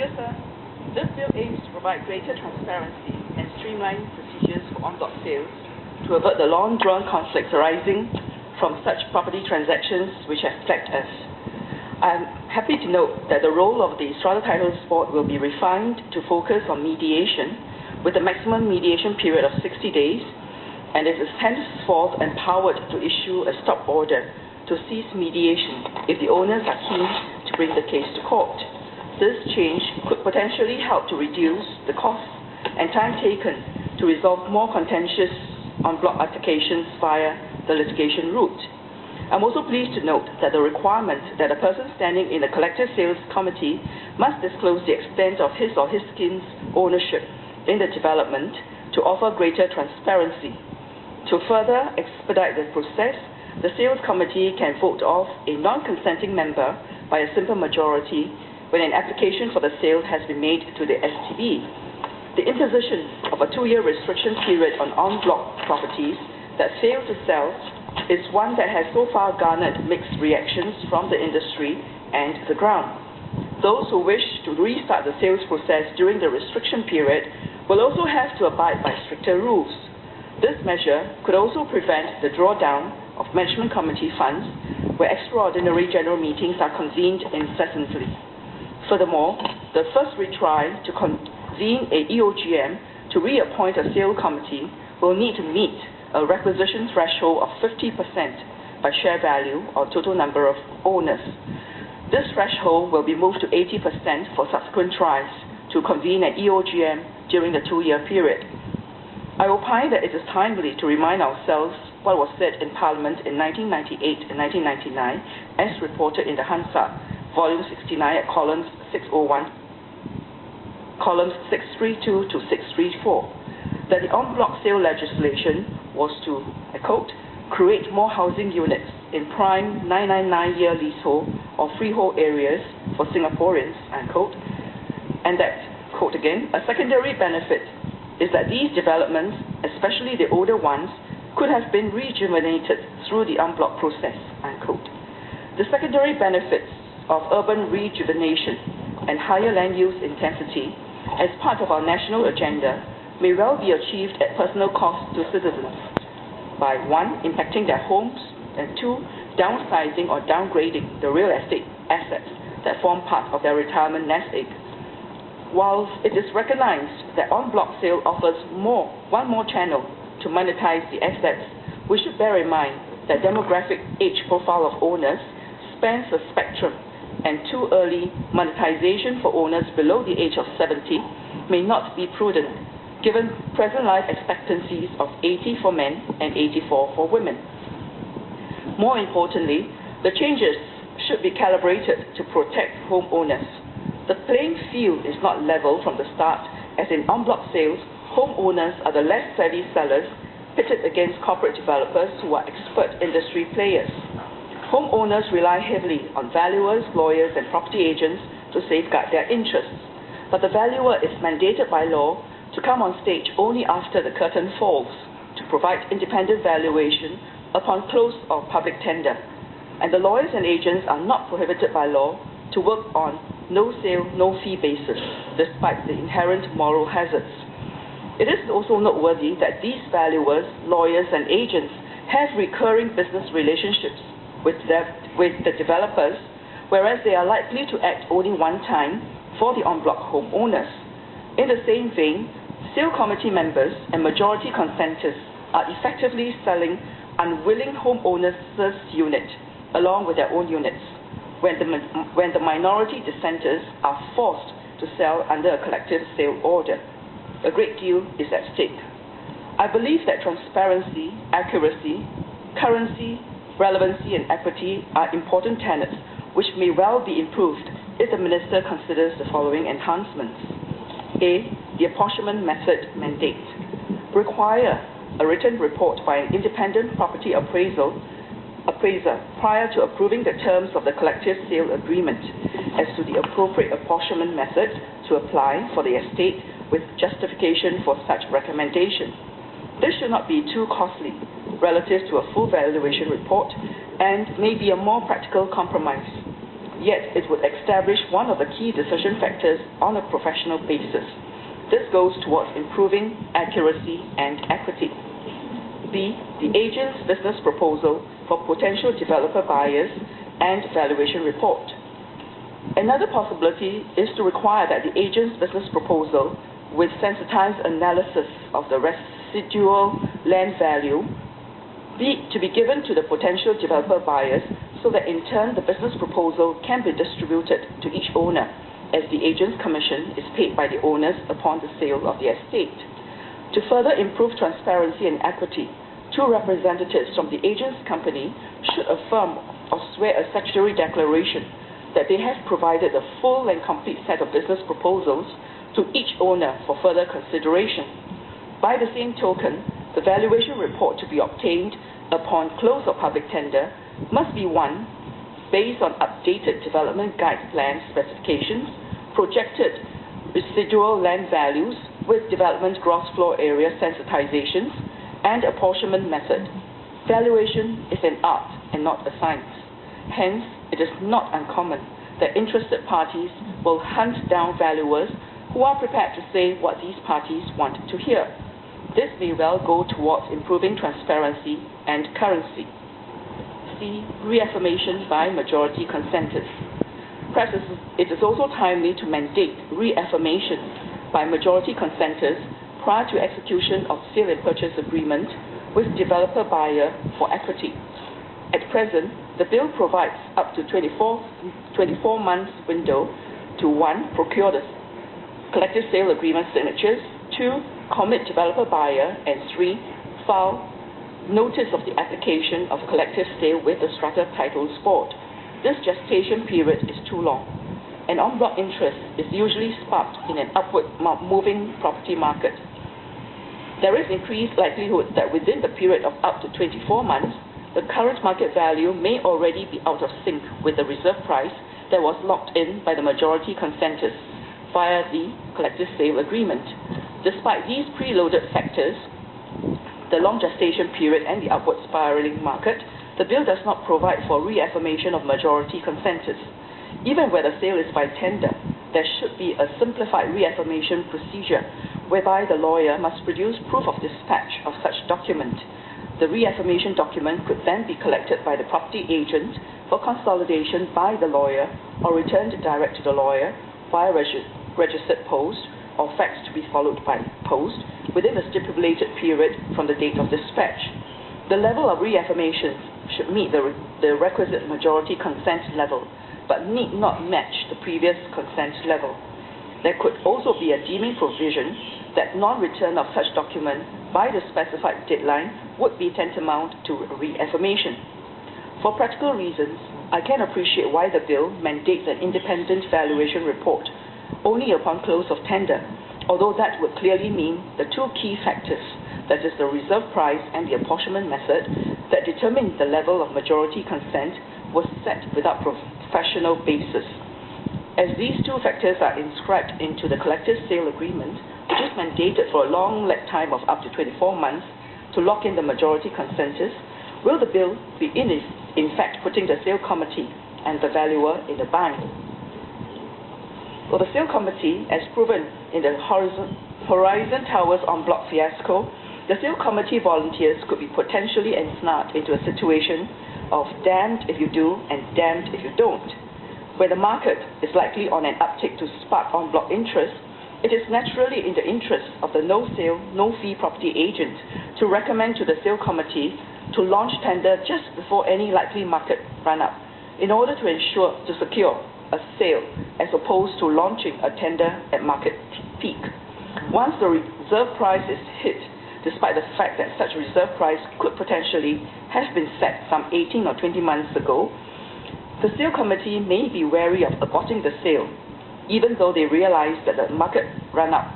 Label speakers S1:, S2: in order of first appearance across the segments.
S1: Dear Sir, this bill aims to provide greater transparency and streamline procedures for en bloc sales to avert the long-drawn conflicts arising from such property transactions which affect us. I'm happy to note that the role of the Strata Titles Board will be refined to focus on mediation with a maximum mediation period of 60 days, and it is henceforth empowered to issue a stop order to cease mediation if the owners are keen to bring the case to court. This change could potentially help to reduce the costs and time taken to resolve more contentious en bloc applications via the litigation route. I'm also pleased to note that the requirement that a person standing in a collective sales committee must disclose the extent of his or his skin's ownership in the development to offer greater transparency. To further expedite the process, the sales committee can vote off a non-consenting member by a simple majority when an application for the sale has been made to the STB. The imposition of a 2-year restriction period on en bloc properties that fail to sell is one that has so far garnered mixed reactions from the industry and the ground. Those who wish to restart the sales process during the restriction period will also have to abide by stricter rules. This measure could also prevent the drawdown of management committee funds where extraordinary general meetings are convened incessantly. Furthermore, the first retry to convene a EOGM to reappoint a sale committee will need to meet a requisition threshold of 50% by share value or total number of owners. This threshold will be moved to 80% for subsequent tries to convene an EOGM during the 2-year period. I opine that it is timely to remind ourselves what was said in Parliament in 1998 and 1999 as reported in the Hansard, Volume 69 at columns 601, columns 632 to 634, that the en bloc sale legislation was to, I quote, create more housing units in prime 999-year leasehold or freehold areas for Singaporeans, unquote, and that, quote again, a secondary benefit is that these developments, especially the older ones, could have been rejuvenated through the en bloc process, unquote. The secondary benefits of urban rejuvenation and higher land use intensity as part of our national agenda may well be achieved at personal cost to citizens by 1. Impacting their homes, and 2. Downsizing or downgrading the real estate assets that form part of their retirement nest egg. Whilst it is recognized that en bloc sale offers one more channel to monetize the assets, we should bear in mind that demographic age profile of owners spans a spectrum, and too early monetization for owners below the age of 70 may not be prudent, given present life expectancies of 80 for men and 84 for women. More importantly, the changes should be calibrated to protect homeowners. The playing field is not level from the start, as in en bloc sales, homeowners are the less savvy sellers pitted against corporate developers who are expert industry players. Homeowners rely heavily on valuers, lawyers, and property agents to safeguard their interests, but the valuer is mandated by law to come on stage only after the curtain falls to provide independent valuation upon close of public tender, and the lawyers and agents are not prohibited by law to work on no-sale, no-fee basis, despite the inherent moral hazards. It is also noteworthy that these valuers, lawyers, and agents have recurring business relationships with the developers, whereas they are likely to act only one time for the en bloc homeowners. In the same vein, sale committee members and majority consenters are effectively selling unwilling homeowners' unit along with their own units when the minority dissenters are forced to sell under a collective sale order. A great deal is at stake. I believe that transparency, accuracy, currency, relevancy, and equity are important tenets which may well be improved if the Minister considers the following enhancements. A. The apportionment method mandate. Require a written report by an independent property appraiser prior to approving the terms of the collective sale agreement as to the appropriate apportionment method to apply for the estate with justification for such recommendation. This should not be too costly relative to a full valuation report and may be a more practical compromise. yet it would establish one of the key decision factors on a professional basis. This goes towards improving accuracy and equity. B. The agent's business proposal for potential developer buyers and valuation report. Another possibility is to require that the agent's business proposal with sensitized analysis of the residual land value to be given to the potential developer buyers, so that in turn the business proposal can be distributed to each owner, as the agent's commission is paid by the owners upon the sale of the estate. To further improve transparency and equity, two representatives from the agent's company should affirm or swear a statutory declaration that they have provided a full and complete set of business proposals to each owner for further consideration. By the same token, the valuation report to be obtained upon close of public tender must be one based on updated development guide plan specifications, projected residual land values with development gross floor area sensitizations, and apportionment method. Valuation is an art and not a science. Hence, it is not uncommon that interested parties will hunt down valuers who are prepared to say what these parties want to hear. This may well go towards improving transparency and currency. C. Reaffirmation by majority consenters. Perhaps it is also timely to mandate reaffirmation by majority consenters prior to execution of sale and purchase agreement with developer buyer for equity. At present, the bill provides up to 24 months window to 1. Procure the collective sale agreement signatures, 2. Commit developer buyer, and 3. File notice of the application of collective sale with the Strata Titles Board. This gestation period is too long. An en bloc interest is usually sparked in an upward moving property market. There is increased likelihood that within the period of up to 24 months, the current market value may already be out of sync with the reserve price that was locked in by the majority consenters via the collective sale agreement. Despite these preloaded factors, the long gestation period and the upward spiraling market, the bill does not provide for reaffirmation of majority consenters. Even where the sale is by tender, there should be a simplified reaffirmation procedure whereby the lawyer must produce proof of dispatch of such document. The reaffirmation document could then be collected by the property agent for consolidation by the lawyer or returned direct to the lawyer via registered post or fax to be followed by post within a stipulated period from the date of dispatch. The level of reaffirmation should meet the requisite majority consent level, but need not match the previous consent level. There could also be a deeming provision that non-return of such document by the specified deadline would be tantamount to reaffirmation. For practical reasons, I can appreciate why the bill mandates an independent valuation report only upon close of tender, although that would clearly mean the two key factors, that is the reserve price and the apportionment method, that determine the level of majority consent was set without professional basis. As these two factors are inscribed into the collective sale agreement, which is mandated for a long lag time of up to 24 months to lock in the majority consenters, will the bill be in fact putting the sale committee and the valuer in a bind? For the sale committee, as proven in the Horizon Towers en bloc fiasco, the sale committee volunteers could be potentially ensnared into a situation of damned if you do and damned if you don't. Where the market is likely on an uptick to spark en bloc interest, it is naturally in the interest of the no-sale, no-fee property agent to recommend to the sale committee to launch tender just before any likely market run-up in order to secure a sale as opposed to launching a tender at market peak. Once the reserve price is hit, despite the fact that such reserve price could potentially have been set some 18 or 20 months ago, the sale committee may be wary of aborting the sale, even though they realize that the market run-up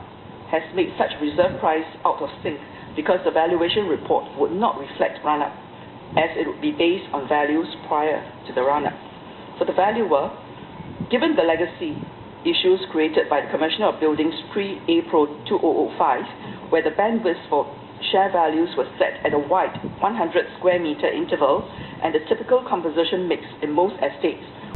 S1: has made such reserve price out of sync because the valuation report would not reflect run-up, as it would be based on values prior to the run-up. For the valuer, given the legacy issues created by the Commissioner of Buildings pre-April 2005, where the bandwidth for share values was set at a wide 100 square meter interval and the typical composition mix in most estates